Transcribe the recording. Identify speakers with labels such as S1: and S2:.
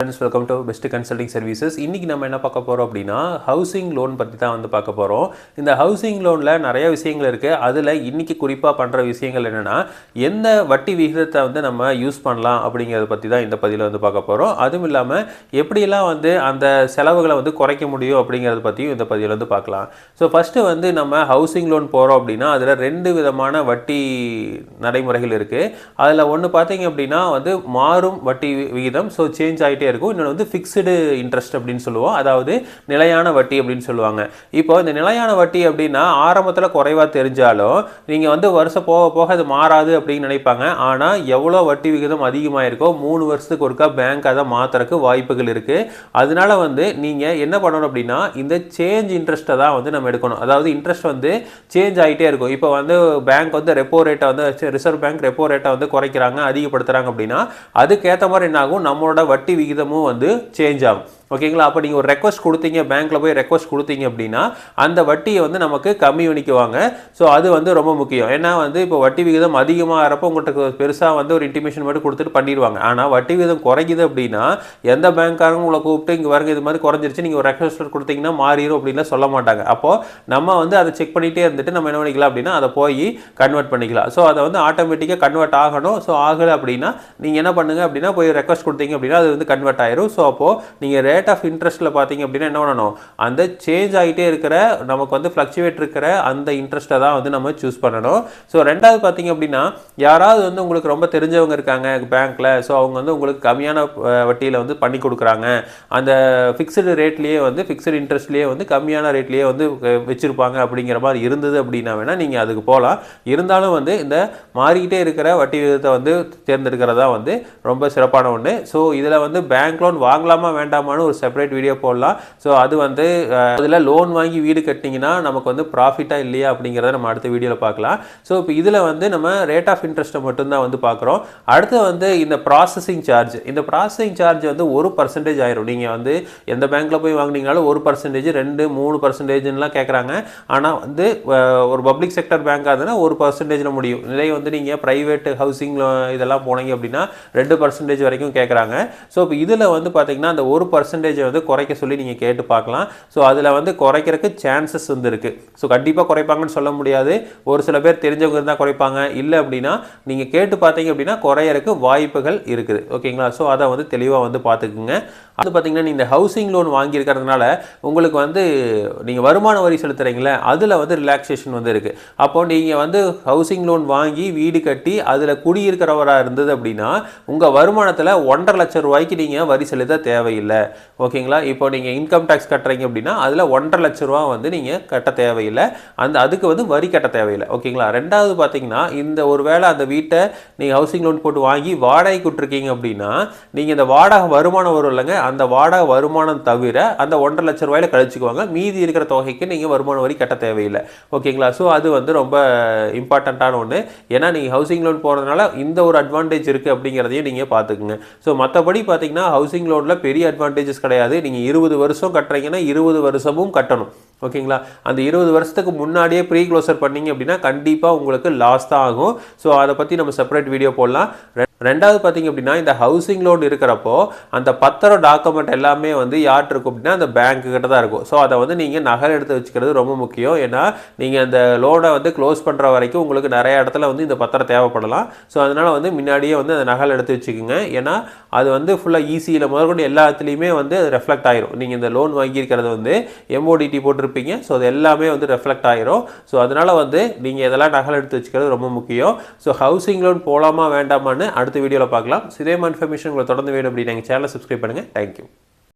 S1: Friends, welcome to Best Consulting Services. இன்னைக்கு நம்ம என்ன பார்க்க போறோம் அப்படினா ஹவுசிங் லோன் பத்தி தான் வந்து பார்க்க போறோம். இந்த ஹவுசிங் லோன்ல நிறைய விஷயங்கள் இருக்கு. அதுல இன்னைக்கு குறிப்பா பண்ற விஷயங்கள் என்னன்னா எந்த வட்டி விகிதத்தை வந்து நம்ம யூஸ் பண்ணலாம் அப்படிங்கறத பத்தி தான் இந்த பதிவுல வந்து பார்க்க போறோம். அதுவும் இல்லாம எப்படி எல்லாம் வந்து அந்த செலவுகளை வந்து குறைக்க முடியும் அப்படிங்கறத பத்தியும் இந்த பதிவுல வந்து பார்க்கலாம். சோ ஃபர்ஸ்ட் வந்து நம்ம ஹவுசிங் லோன் போறோம் அப்படினா அதுல ரெண்டு விதமான வட்டி நடைமுறைகள் இருக்கு. அதுல ஒன்னு பாத்தீங்க அப்படினா வந்து மாறும் வட்டி விகிதம் சோ சேஞ்ச் ஆயிட்டே இருக்கும். இன்னொன்று வந்து ஃபிக்ஸ்டு இன்ட்ரெஸ்ட் அப்படின்னு சொல்லுவோம். அதாவது நிலையான வட்டி அப்படின்னு சொல்லுவாங்க. இப்போ இந்த நிலையான வட்டி அப்படின்னா ஆரம்பத்தில் குறைவாக தெரிஞ்சாலும் நீங்கள் வந்து வருஷம் போக போக அது மாறாது அப்படின்னு நினைப்பாங்க. ஆனால் எவ்வளோ வட்டி விகிதம் அதிகமாக இருக்கோ 3 வருஷத்துக்கு ஒருக்கா பேங்க் அதை மாற்றுறதுக்கு வாய்ப்புகள் இருக்குது. அதனால வந்து நீங்கள் என்ன பண்ணணும் அப்படின்னா இந்த சேஞ்ச் இன்ட்ரெஸ்ட்டை தான் வந்து நம்ம எடுக்கணும். அதாவது இன்ட்ரெஸ்ட் வந்து சேஞ்ச் ஆகிட்டே இருக்கும். இப்போ வந்து பேங்க் வந்து ரெப்போ ரேட்டை வந்து ரிசர்வ் பேங்க் ரெப்போ ரேட்டை வந்து குறைக்கிறாங்க, அதிகப்படுத்துகிறாங்க அப்படின்னா அதுக்கேற்ற மாதிரி என்ன ஆகும், நம்மளோட வட்டி விகிதமும் வந்து சேஞ்ச் ஆகும். ஓகேங்களா? அப்போ நீங்கள் ஒரு ரெக்வஸ்ட் கொடுத்தீங்க, பேங்க்கில் போய் ரெக்வஸ்ட் கொடுத்தீங்க அப்படின்னா அந்த வட்டியை வந்து நமக்கு கம்மி பண்ணிக்குவாங்க. ஸோ அது வந்து ரொம்ப முக்கியம். ஏன்னா வந்து இப்போ வட்டி விகிதம் அதிகமாக இருப்போ உங்கள்கிட்ட பெருசாக வந்து ஒரு இன்டிமேஷன் மட்டும் கொடுத்துட்டு பண்ணிடுவாங்க. ஆனால் வட்டி விகிதம் குறைக்குது அப்படின்னா எந்த பேங்க்காரங்க உங்களை கூப்பிட்டு இங்கே வருங்க இது மாதிரி குறைஞ்சிருச்சு நீங்கள் ஒரு ரெக்வஸ்ட் கொடுத்தீங்கன்னா மாறிடும் அப்படின்லாம் சொல்ல மாட்டாங்க. அப்போது நம்ம வந்து அதை செக் பண்ணிகிட்டே இருந்துட்டு நம்ம என்ன பண்ணிக்கலாம் அப்படின்னா அதை போய் கன்வெர்ட் பண்ணிக்கலாம். ஸோ அதை வந்து ஆட்டோமேட்டிக்காக கன்வெர்ட் ஆகணும். ஸோ ஆகலை அப்படின்னா நீங்கள் என்ன பண்ணுங்கள் அப்படின்னா போய் ரெக்வஸ்ட் கொடுத்தீங்க அப்படின்னா அது வந்து கன்வெர்ட் ஆயிரும். ஸோ அப்போது நீங்கள் ரேட் ஆஃப் இன்ட்ரெஸ்ட்டில் பார்த்தீங்க அப்படின்னா என்ன பண்ணணும், அந்த சேஞ்ச் ஆகிட்டே இருக்கிற நமக்கு வந்து ஃப்ளக்சுவேட் இருக்கிற அந்த இன்ட்ரெஸ்ட்டை தான் வந்து நம்ம சூஸ் பண்ணணும். ஸோ ரெண்டாவது பார்த்தீங்க அப்படின்னா யாராவது வந்து உங்களுக்கு ரொம்ப தெரிஞ்சவங்க இருக்காங்க பேங்க்கில், ஸோ அவங்க வந்து உங்களுக்கு கம்மியான வட்டியில் வந்து பண்ணி கொடுக்குறாங்க, அந்த ஃபிக்ஸ்டு ரேட்லேயே வந்து ஃபிக்ஸ்டு இன்ட்ரெஸ்ட்லேயே வந்து கம்மியான ரேட்லேயே வந்து வச்சுருப்பாங்க அப்படிங்கிற மாதிரி இருந்தது அப்படின்னா வேணால் நீங்கள் அதுக்கு போகலாம். இருந்தாலும் வந்து இந்த மாறிக்கிட்டே இருக்கிற வட்டி விகிதத்தை வந்து தேர்ந்தெடுக்கிறதா வந்து ரொம்ப சிறப்பான ஒன்று. ஸோ இதில் வந்து பேங்க் லோன் வாங்கலாமா வேண்டாமான்னு ஒரு செப்பரேட் வீடியோ போடலாம். ஸோ அது வந்து அதில் லோன் வாங்கி வீடு கட்டிங்கன்னா நமக்கு வந்து ப்ராஃபிட்டாக இல்லையா அப்படிங்கிறத நம்ம அடுத்த வீடியோவில் பார்க்கலாம். ஸோ இப்போ இதில் வந்து நம்ம ரேட் ஆஃப் இன்ட்ரெஸ்ட்டை மட்டும்தான் வந்து பார்க்குறோம். அடுத்து வந்து இந்த ப்ராசஸிங் சார்ஜ், இந்த ப்ராசஸிங் சார்ஜ் வந்து 1% ஆயிரும். நீங்கள் வந்து எந்த பேங்க்கில் போய் வாங்கினீங்கனாலும் 1%, 2-3%லாம் கேட்குறாங்க. ஆனால் வந்து ஒரு பப்ளிக் செக்டர் பேங்காக இருந்ததுன்னா 1% முடியும். இதே வந்து நீங்கள் ப்ரைவேட் ஹவுசிங் இதெல்லாம் போனீங்க அப்படின்னா 2% வரைக்கும் கேட்குறாங்க. ஸோ இப்போ இதில் வந்து பார்த்தீங்கன்னா அந்த 1% வந்து குறைக்க சொல்லி நீங்கள் கேட்டு பார்க்கலாம். ஸோ அதில் வந்து குறைக்கிறதுக்கு சான்சஸ் வந்து இருக்குது. ஸோ கண்டிப்பாக குறைப்பாங்கன்னு சொல்ல முடியாது. ஒரு சில பேர் தெரிஞ்சவங்க இருந்தால் குறைப்பாங்க, இல்லை அப்படின்னா நீங்கள் கேட்டு பார்த்தீங்க அப்படின்னா குறையறதுக்கு வாய்ப்புகள் இருக்குது. ஓகேங்களா? ஸோ அதை வந்து தெளிவாக வந்து பார்த்துக்குங்க. அது பார்த்தீங்கன்னா நீங்கள் இந்த ஹவுசிங் லோன் வாங்கியிருக்கிறதுனால உங்களுக்கு வந்து நீங்கள் வருமான வரி செலுத்துறீங்களே அதில் வந்து ரிலாக்ஸேஷன் வந்து இருக்குது. அப்போ நீங்கள் வந்து ஹவுசிங் லோன் வாங்கி வீடு கட்டி அதில் குடியிருக்கிறவராக இருந்தது அப்படின்னா உங்கள் வருமானத்தில் 1.5 லட்சம் ரூபாய்க்கு நீங்கள் வரி செலுத்த தேவையில்லை. ஓகேங்களா? இப்போ நீங்கள் இன்கம் டேக்ஸ் கட்டுறீங்க அப்படின்னா அதில் 1.5 லட்ச ரூபா வந்து நீங்கள் கட்ட தேவையில்லை. அதுக்கு வந்து வரி கட்ட தேவையில்லை. ஓகேங்களா? ரெண்டாவது பார்த்தீங்கன்னா இந்த ஒரு வேளை அந்த வீட்டை நீங்கள் ஹவுசிங் லோன் போட்டு வாங்கி வாடகை விட்டுருக்கீங்க அப்படின்னா நீங்கள் இந்த வாடகை வருமானம் வரும் இல்லைங்க, அந்த வாடகை வருமானம் தவிர அந்த 1.5 லட்ச ரூபாயில கழிச்சுக்குவாங்க. மீதி இருக்கிற தொகைக்கு நீங்கள் வருமான வரி கட்ட தேவையில்லை. ஓகேங்களா? ஸோ அது வந்து ரொம்ப இம்பார்ட்டண்ட்டான ஒன்று. ஏன்னா நீங்கள் ஹவுசிங் லோன் போகிறதுனால இந்த ஒரு அட்வான்டேஜ் இருக்குது அப்படிங்கிறதையும் நீங்கள் பார்த்துக்குங்க. ஸோ மற்றபடி பார்த்தீங்கன்னா ஹவுசிங் லோனில் பெரிய அட்வான்டேஜஸ் கிடையாது. நீங்கள் 20 வருஷம் கட்டுறீங்கன்னா 20 வருஷமும் கட்டணும். ஓகேங்களா? அந்த 20 வருஷத்துக்கு முன்னாடியே ப்ரீ க்ளோசர் பண்ணீங்க அப்படின்னா கண்டிப்பாக உங்களுக்கு லாஸ் தான் ஆகும். ஸோ அதை பற்றி நம்ம செப்பரேட் வீடியோ போடலாம். ரெண்டாவது பார்த்தீங்க அப்படின்னா இந்த ஹவுசிங் லோன் இருக்கிறப்போ அந்த பத்திரம் டாக்குமெண்ட் எல்லாமே வந்து யார்கிட்ட இருக்கும் அப்படின்னா அந்த பேங்க்கு கிட்ட தான் இருக்கும். ஸோ அதை வந்து நீங்கள் நகல் எடுத்து வச்சுக்கிறது ரொம்ப முக்கியம். ஏன்னா நீங்கள் அந்த லோனை வந்து க்ளோஸ் பண்ணுற வரைக்கும் உங்களுக்கு நிறைய இடத்துல வந்து இந்த பத்திரம் தேவைப்படலாம். ஸோ அதனால் வந்து முன்னாடியே வந்து அந்த நகல் எடுத்து வச்சுக்கோங்க. ஏன்னா அது வந்து ஃபுல்லாக ஈஸியில் முதற்கொண்டு எல்லா இடத்துலையுமே வந்து அது ரெஃப்ளெக்ட் ஆயிரும். நீங்கள் இந்த லோன் வாங்கியிருக்கிறது வந்து MODT போட்டிருப்பீங்க. ஸோ அது எல்லாமே வந்து ரெஃப்ளெக்ட் ஆயிரும். ஸோ அதனால் வந்து நீங்கள் இதெல்லாம் நகல் எடுத்து வச்சுக்கிறது ரொம்ப முக்கியம். ஸோ ஹவுசிங் லோன் போகலாமா வேண்டாமான்னு அடுத்த வீடியோவில் பார்க்கலாம். இதே மாதிரி இன்ஃபர்மேஷன் உங்களை தொடர்ந்து வேணும் அப்படி எங்கள் சேனலை சப்ஸ்கிரைப் பண்ணுங்கள். தேங்க்யூ.